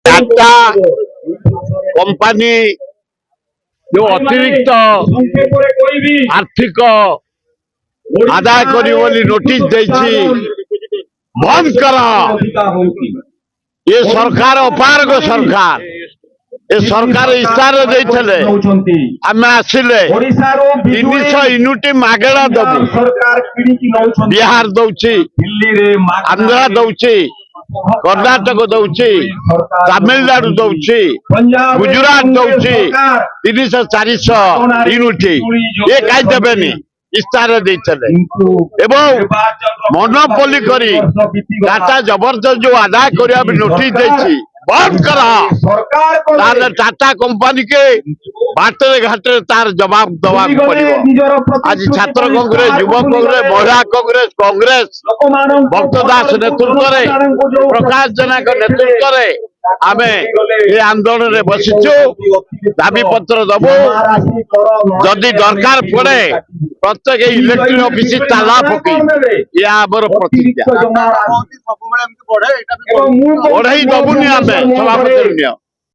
Tata company जो अतिरिक्त आर्थिक आदाय करी नोटिस देछि बंद कर। ये सरकार अपारग सरकार ए सरकार इशारा देते आम आसिले 300 यूनिट मागेड़ा दबु बिहार दौची आंध्रा दौची कर्णाटक दौची तमिलनाडु दौची गुजरात दौची 300-400 यूनिट ये कहीं देवेनि इस्तार देते मनोपोली करी टाटा जबरदस्त जो आदाय करिया नोटिस देछि बंद करा टाटा कंपानी के बाटे घाटे तार जवाब दवा पड़ो। आज छात्र कांग्रेस युवा कांग्रेस महिला कांग्रेस कांग्रेस भक्त दास नेतृत्व प्रकाश जेना नेतृत्व आमे ये आंदोलन में बसीचु दाबी पत्र दबु जदि दरकार पड़े प्रत्येक इलेक्ट्रिक ऑफिस ताला पकई या आमर प्रतिज्ञा बढ़ई दबुनि आमे सभापति।